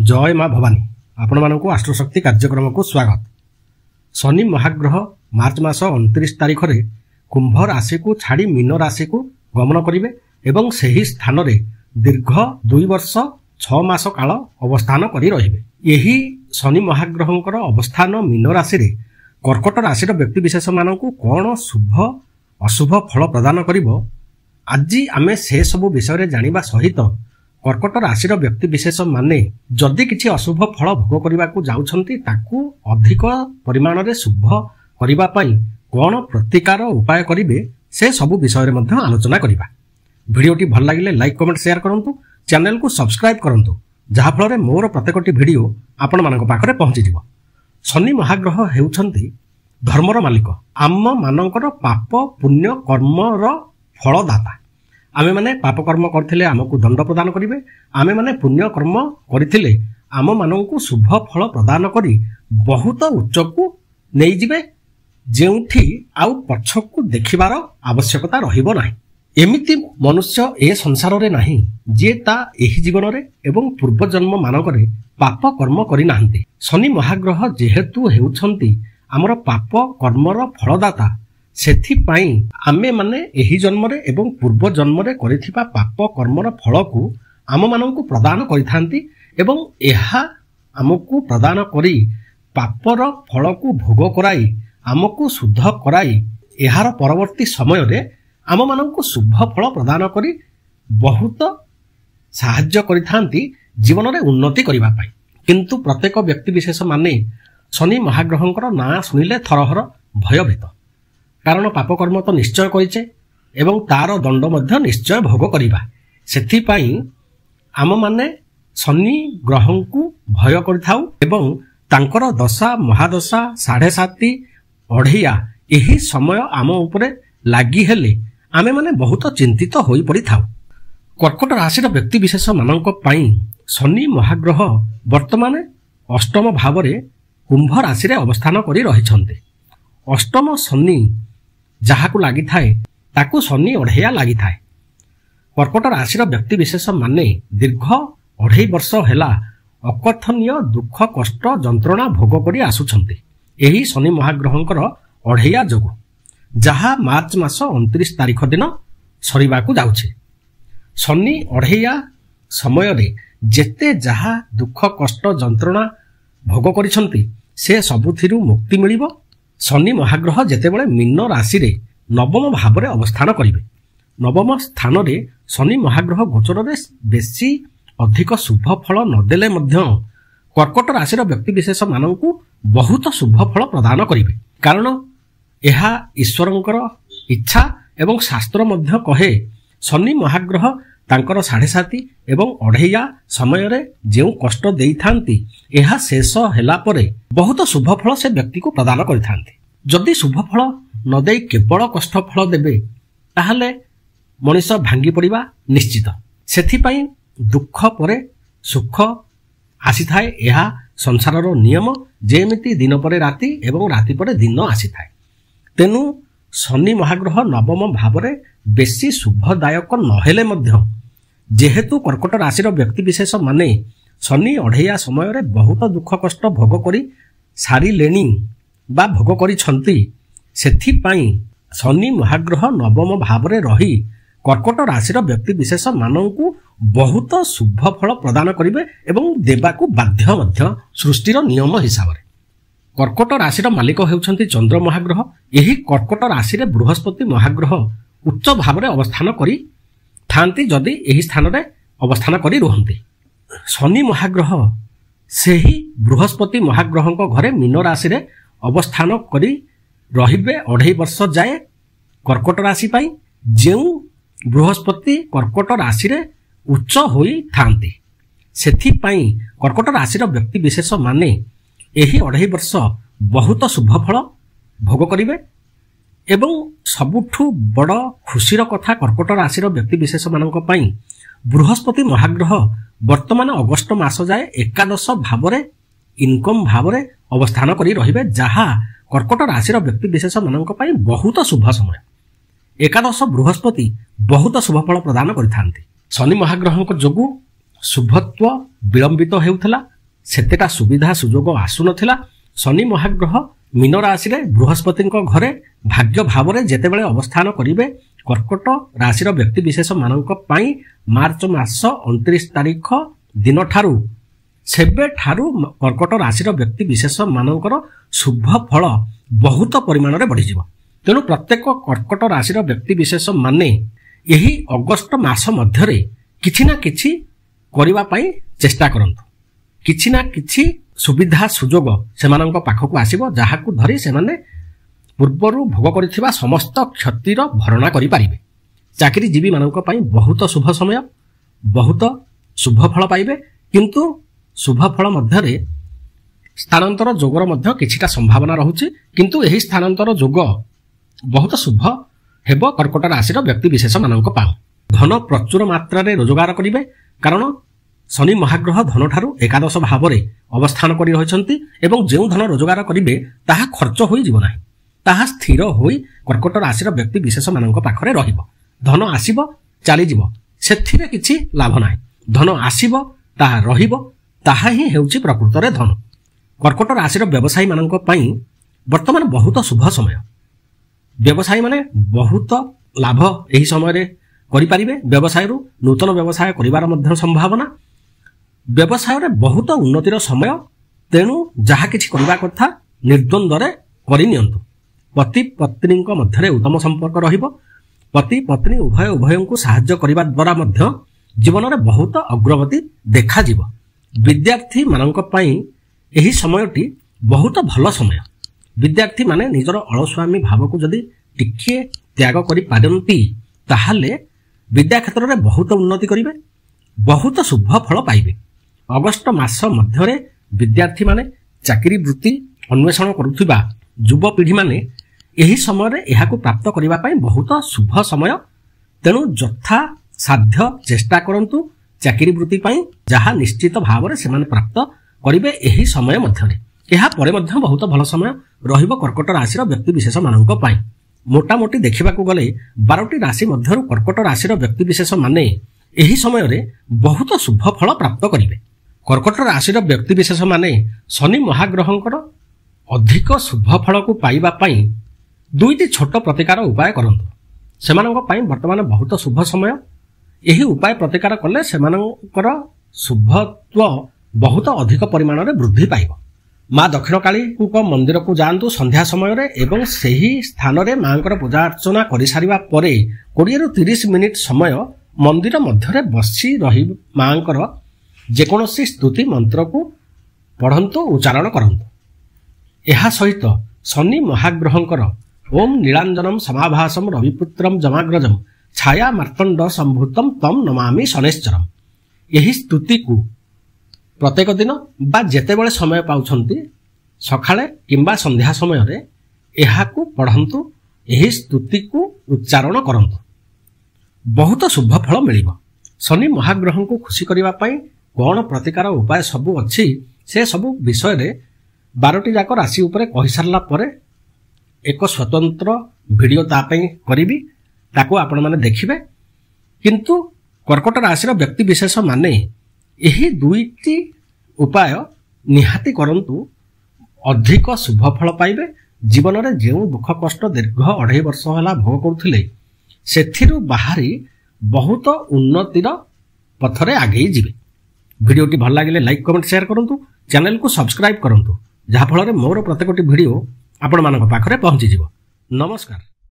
जय माँ भवानी आपण मानक आस्ट्रोशक्ति कार्यक्रम को स्वागत। शनि महाग्रह मार्च मास 29 तारिख रे कुंभ राशि को छाड़ी मीन राशि को गमन करिवे एवं सही स्थान रे दीर्घ 2 वर्ष 6 मास काल अवस्थान करी रहिबे। यही शनि महाग्रहंकर अवस्थान मीन राशि रे कर्कट राशि व्यक्ति विशेष मानक कौन शुभ अशुभ फल प्रदान करिवो आज आमे से सब विषय जानिबा सहित कर्कट राशि व्यक्ति विशेष माने जदि किछि अशुभ फल भोग करने को जाउछंती ताकू अधिक परिमाण रे शुभ करिबा पई कोन प्रतिकार उपाय करिवे से सब विषय रे मध्य आलोचना करिबा। वीडियोटी भल लागिले लाइक कमेंट शेयर करंतु, चैनल को सब्सक्राइब करंतु जहा फल रे मोर प्रत्येकटी वीडियो आपण मानक पाखरे पहुंची जिवो। शनि महाग्रह हेउछंती धर्मर मालिक, आम मानकर पाप पुण्य कर्मर फलदाता। आमे माने पाप कर्म करथिले आमको दंड प्रदान करिवे, आमे माने पुण्य कर्म करथिले आम माननकु शुभ फल प्रदान करी बहुत उच्चकु नै जिवे जेउठी आउ पछकु देखिबार आवश्यकता रहिबो नाही। एमिति मनुष्य ए संसार रे नाही जे ता एही जीवन रे एवं पूर्व जन्म मानकरे पाप कर्म करि नाहंती। शनि महाग्रह जेहेतु हेउछंती हमर पाप कर्मर फलदाता, सेथि पाई आमे माने एही जन्म रे एवं पूर्व जन्म रे करिथिबा पाप कर्मर फल को आम माननकु प्रदान करिथांती एवं एहा आमको प्रदान करी पापर फल को भोग कराई आमको शुद्ध कराई एहार परवर्ती समय रे आम माननकु शुभ फल प्रदान करी बहुत साहाय्य करिथांती जीवन रे उन्नति करिबा पाई। किंतु प्रत्येक व्यक्ति विशेष माने शनि महाग्रहंकर ना सुनिले थरहर भयभीत, कारण पाप कर्म तो निश्चय करिचे एवं तार दंड मध्य निश्चय भोग करिबा। सेथि पाई आम माने शनि ग्रहंकु भय करिथाउ एवं तांकर दशा महादशा 7.5 अढ़िया एही समय आम उपरे लागि हेले आमे माने बहुत चिंतित होई पड़िथाउ। कर्कट राशि व्यक्ति विशेष मानक पाई शनि महाग्रह वर्तमान अष्टम भाव रे कुंभ राशि रे अवस्थान करी रहिछन्ते। अष्टम शनि जहाकु लागि थाए ताकु शनि अढ़िया लागि थाए। कर्कट राशि व्यक्ति विशेष माने दीर्घ 2.5 वर्ष हेला अकथनीय दुख कष्ट जंत्रणा भोग करी आसुछन्ते एही शनि महाग्रहंकर अढ़िया जोगु, जहा मार्च मास 29 तारिख दिन सरीबाकु जाउछे। शनि अढ़िया समय रे जेते जहा दुख कष्ट जंत्रणा भोग करिसंती से सबुथिरु मुक्ति मिलिबो। शनि महाग्रह जेतेबेले मीन राशि रे नवम भाव रे अवस्थान करिवे, नवम स्थान रे शनि महाग्रह गोचर रे बेसी अधिक शुभ फल नदेले मध्य कर्कट राशि व्यक्ति विशेष माननकु बहुत शुभ फल प्रदान करिवे, कारण एहा ईश्वरंकर इच्छा एवं शास्त्र मध्य कहे शनि महाग्रह तांकर 7.5 एवं अढ़िया समय रे जेउ कष्ट देई थांती एहा शेष हेला परे बहुत शुभ फल से व्यक्ति को प्रदान करिथांती। जदि शुभ फल न देई केवल कष्ट फल देबे ताहले मनुष्य भांगी पड़िबा निश्चित। सेथि पई दुख परे सुख आसी थाए, एहा संसारर नियम, जेमिति दिन परे राति एवं राति परे दिन आसी थाए। तेनु शनि महाग्रह नवम भाव रे बेसी शुभदायक नहेले मध्य जेहेतु कर्कट राशि व्यक्ति विशेष माने शनि अढ़िया समय रे बहुत दुख कष्ट भोग करी सारी लेनी बा भोग करी छंती, सेथि पाई शनि महाग्रह नवम भाव रे रही कर्कट राशि व्यक्ति विशेष माननकु बहुत शुभ फल प्रदान करिवे एवं देबाकु बाध्य मध्य सृष्टिर नियम हिसाब रे। कर्कट राशि मालिक हेउछंती चंद्र महाग्रह। यही कर्कट राशि रे बृहस्पति महाग्रह उच्च भाव रे अवस्थान करी थांती जदि एही स्थान रे अवस्थान करी रुहंती। शनि महाग्रह सेही बृहस्पति महाग्रहंक घरे मीन राशि रे अवस्थान करी रहिबे 2.5 वर्ष जाए। कर्कट राशि पाई जेउ बृहस्पति कर्कट राशि रे उच्च होई थांती, सेथि पाई कर्कट राशि व्यक्ति विशेष माने एही 2.5 वर्ष बहुत शुभ फल भोग करिवे एवं सबुठु बड़ खुशीर कथा कर्कट राशि व्यक्ति विशेष मानक पाई बृहस्पति महाग्रह वर्तमान अगस्त मास जाए एकादश भाव रे इनकम भाव रे अवस्थान करी रहिबे, जहा कर्कट राशि व्यक्ति विशेष मानक पाई बहुत शुभ समय। एकादश बृहस्पति बहुत शुभ फल प्रदान करिथांती। शनि महाग्रहक जोगु शुभत्व विलंबित हेउथला ସେତେଟା ସୁବିଧା ସୁଯୋଗ ଆସୁନଥିଲା। ଶନି ମହାଗ୍ରହ ମୀନ ରାଶିରେ ବୃହସ୍ପତିଙ୍କ ଘରେ ଭାଗ୍ୟ ଭାବରେ ଯେତେବେଳେ ଅବସ୍ଥାନ କରିବେ, କର୍କଟ ରାଶିର ବ୍ୟକ୍ତିବିଶେଷ ମାନଙ୍କ ପାଇଁ ମାର୍ଚ୍ଚ ମାସ 29 ତାରିଖ ଦିନଠାରୁ ସେବେଠାରୁ କର୍କଟ ରାଶିର ବ୍ୟକ୍ତିବିଶେଷ ମାନଙ୍କର ଶୁଭ ଫଳ ବହୁତ ପରିମାଣରେ ବଢିଯିବ। ତେଣୁ ପ୍ରତ୍ୟେକ କର୍କଟ ରାଶିର ବ୍ୟକ୍ତିବିଶେଷ ମାନେ ଏହି ଅଗଷ୍ଟ ମାସ ମଧ୍ୟରେ କିଛି ନା କିଛି କରିବା ପାଇଁ ଚେଷ୍ଟା କରନ୍ତୁ। କିଛି ନା କିଛି ସୁବିଧା ସୁଯୋଗ ସେମାନଙ୍କ ପାଖକୁ ଆସିବ, ଯାହାକୁ ଧରି ସେମାନେ ପୂର୍ବରୁ ଭୋଗ କରିଥିବା ସମସ୍ତ କ୍ଷତିର ଭରଣା କରିପାରିବେ। ଚାକିରିଜୀବୀ ମାନଙ୍କ ପାଇଁ ବହୁତ ଶୁଭ ସମୟ, ବହୁତ ଶୁଭ ଫଳ ପାଇବେ। କିନ୍ତୁ ଶୁଭ ଫଳ ମଧ୍ୟରେ ସ୍ଥାନାନ୍ତର ଯୋଗର ମଧ୍ୟ କିଛିଟା ସମ୍ଭାବନା ରହୁଛି। କିନ୍ତୁ ଏହି ସ୍ଥାନାନ୍ତର ଯୋଗ ବହୁତ ଶୁଭ ହେବ କର୍କଟ ରାଶିର ବ୍ୟକ୍ତିବିଶେଷ ମାନଙ୍କ ପାଇଁ। ଧନ ପ୍ରଚୁର ମାତ୍ରାରେ ରୋଜଗାର କରିବେ, କାରଣ ଶନି ମହାଗ୍ରହ ଧନଠାରୁ ଏକାଦଶ ଭାବରେ ଅବସ୍ଥାନ କରି ରହିଛନ୍ତି ଏବଂ ଯେଉଁ ଧନ ରୋଜଗାର କରିବେ ତାହା ଖର୍ଚ୍ଚ ହୋଇଯିବ ନାହିଁ, ତାହା ସ୍ଥିର ହୋଇ କର୍କଟ ରାଶିର ବ୍ୟକ୍ତିବିଶେଷ ମାନଙ୍କ ପାଖରେ ରହିବ। ଧନ ଆସିବ ଚାଲିଯିବ, ସେଥିରେ କିଛି ଲାଭ ନାହିଁ। ଧନ ଆସିବ, ତାହା ରହିବ, ତାହା ହିଁ ହେଉଛି ପ୍ରକୃତରେ ଧନ। କର୍କଟ ରାଶିର ବ୍ୟବସାୟୀ ମାନଙ୍କ ପାଇଁ ବର୍ତ୍ତମାନ ବହୁତ ଶୁଭ ସମୟ। ବ୍ୟବସାୟୀ ମାନେ ବହୁତ ଲାଭ ଏହି ସମୟରେ କରିପାରିବେ। ବ୍ୟବସାୟରୁ ନୂତନ ବ୍ୟବସାୟ କରିବାର ମଧ୍ୟ ସମ୍ଭାବନା। ବ୍ୟବସାୟରେ ବହୁତ ଉନ୍ନତିର ସମୟ। ତେଣୁ ଯାହା କିଛି କରିବା କଥା ନିର୍ଦ୍ୱନ୍ଦ୍ୱରେ କରିନିଅନ୍ତୁ। ପତି ପତ୍ନୀଙ୍କ ମଧ୍ୟରେ ଉତ୍ତମ ସମ୍ପର୍କ ରହିବ। ପତି ପତ୍ନୀ ଉଭୟଙ୍କୁ ସାହାଯ୍ୟ କରିବା ଦ୍ୱାରା ମଧ୍ୟ ଜୀବନରେ ବହୁତ ଅଗ୍ରଗତି ଦେଖାଯିବ। ବିଦ୍ୟାର୍ଥୀ ମାନଙ୍କ ପାଇଁ ଏହି ସମୟଟି ବହୁତ ଭଲ ସମୟ। ବିଦ୍ୟାର୍ଥୀ ମାନେ ନିଜର ଅଳସୁଆମୀ ଭାବକୁ ଯଦି ଟିକିଏ ତ୍ୟାଗ କରିପାରନ୍ତି, ତାହେଲେ ବିଦ୍ୟା କ୍ଷେତ୍ରରେ ବହୁତ ଉନ୍ନତି କରିବେ, ବହୁତ ଶୁଭ ଫଳ ପାଇବେ। ଅଗଷ୍ଟ ମାସ ମଧ୍ୟରେ ବିଦ୍ୟାର୍ଥୀ ମାନେ, ଚାକିରି ବୃତ୍ତି ଅନ୍ୱେଷଣ କରୁଥିବା ଯୁବପିଢ଼ି ମାନେ ଏହି ସମୟରେ ଏହାକୁ ପ୍ରାପ୍ତ କରିବା ପାଇଁ ବହୁତ ଶୁଭ ସମୟ। ତେଣୁ ଯଥା ସାଧ୍ୟ ଚେଷ୍ଟା କରନ୍ତୁ ଚାକିରି ବୃତ୍ତି ପାଇଁ, ଯାହା ନିଶ୍ଚିତ ଭାବରେ ସେମାନେ ପ୍ରାପ୍ତ କରିବେ ଏହି ସମୟ ମଧ୍ୟରେ। ଏହା ପରେ ମଧ୍ୟ ବହୁତ ଭଲ ସମୟ ରହିବ କର୍କଟ ରାଶିର ବ୍ୟକ୍ତିବିଶେଷ ମାନଙ୍କ ପାଇଁ। ମୋଟାମୋଟି ଦେଖିବାକୁ ଗଲେ 12ଟି ରାଶି ମଧ୍ୟରୁ କର୍କଟ ରାଶିର ବ୍ୟକ୍ତିବିଶେଷ ମାନେ ଏହି ସମୟରେ ବହୁତ ଶୁଭ ଫଳ ପ୍ରାପ୍ତ କରିବେ। କର୍କଟ ରାଶିର ବ୍ୟକ୍ତିବିଶେଷ ମାନେ ଶନି ମହାଗ୍ରହଙ୍କର ଅଧିକ ଶୁଭ ଫଳକୁ ପାଇବା ପାଇଁ 2ଟି ଛୋଟ ପ୍ରତିକାର ଉପାୟ କରନ୍ତୁ। ସେମାନଙ୍କ ପାଇଁ ବର୍ତ୍ତମାନ ବହୁତ ଶୁଭ ସମୟ। ଏହି ଉପାୟ ପ୍ରତିକାର କଲେ ସେମାନଙ୍କର ଶୁଭତ୍ୱ ବହୁତ ଅଧିକ ପରିମାଣରେ ବୃଦ୍ଧି ପାଇବ। ମା ଦକ୍ଷିଣକାଳୀଙ୍କ ମନ୍ଦିରକୁ ଯାଆନ୍ତୁ ସନ୍ଧ୍ୟା ସମୟରେ ଏବଂ ସେହି ସ୍ଥାନରେ ମାଙ୍କର ପୂଜା ଅର୍ଚ୍ଚନା କରିସାରିବା ପରେ 20ରୁ 30 ମିନିଟ୍ ସମୟ ମନ୍ଦିର ମଧ୍ୟରେ ବସି ରହି ମାଙ୍କର ଯେକୌଣସି ସ୍ତୁତି ମନ୍ତ୍ରକୁ ପଢ଼ନ୍ତୁ, ଉଚ୍ଚାରଣ କରନ୍ତୁ। ଏହା ସହିତ ଶନି ମହାଗ୍ରହଙ୍କର ଓମ୍ ନୀଳାଞ୍ଜନମ୍ ସମାଭାସମ୍ ରବିପୁତ୍ରମ୍ ଜମାଗ୍ରଜମ୍ ଛାୟା ମାର୍ତ୍ତଣ୍ଡ ସମ୍ଭୂତମ୍ ତମ୍ ନମାମି ଶନେଶ୍ଚରମ୍, ଏହି ସ୍ତୁତିକୁ ପ୍ରତ୍ୟେକ ଦିନ ବା ଯେତେବେଳେ ସମୟ ପାଉଛନ୍ତି ସକାଳେ କିମ୍ବା ସନ୍ଧ୍ୟା ସମୟରେ ଏହାକୁ ପଢ଼ନ୍ତୁ, ଏହି ସ୍ତୁତିକୁ ଉଚ୍ଚାରଣ କରନ୍ତୁ। ବହୁତ ଶୁଭ ଫଳ ମିଳିବ। ଶନି ମହାଗ୍ରହଙ୍କୁ ଖୁସି କରିବା ପାଇଁ କ'ଣ ପ୍ରତିକାର ଉପାୟ ସବୁ ଅଛି, ସେ ସବୁ ବିଷୟରେ 12ଟି ଯାକ ରାଶି ଉପରେ କହିସାରିଲା ପରେ ଏକ ସ୍ୱତନ୍ତ୍ର ଭିଡ଼ିଓ ତା ପାଇଁ କରିବି, ତାକୁ ଆପଣମାନେ ଦେଖିବେ। କିନ୍ତୁ କର୍କଟ ରାଶିର ବ୍ୟକ୍ତିବିଶେଷ ମାନେ ଏହି 2ଟି ଉପାୟ ନିହାତି କରନ୍ତୁ, ଅଧିକ ଶୁଭ ଫଳ ପାଇବେ। ଜୀବନରେ ଯେଉଁ ଦୁଃଖ କଷ୍ଟ ଦୀର୍ଘ 2.5 ବର୍ଷ ହେଲା ଭୋଗ କରୁଥିଲେ, ସେଥିରୁ ବାହାରି ବହୁତ ଉନ୍ନତିର ପଥରେ ଆଗେଇ ଯିବେ। ଭିଡ଼ିଓଟି ଭଲ ଲାଗିଲେ ଲାଇକ୍ କମେଣ୍ଟ ସେୟାର କରନ୍ତୁ, ଚ୍ୟାନେଲକୁ ସବସ୍କ୍ରାଇବ୍ କରନ୍ତୁ, ଯାହାଫଳରେ ମୋର ପ୍ରତ୍ୟେକଟି ଭିଡ଼ିଓ ଆପଣମାନଙ୍କ ପାଖରେ ପହଞ୍ଚିଯିବ। ନମସ୍କାର।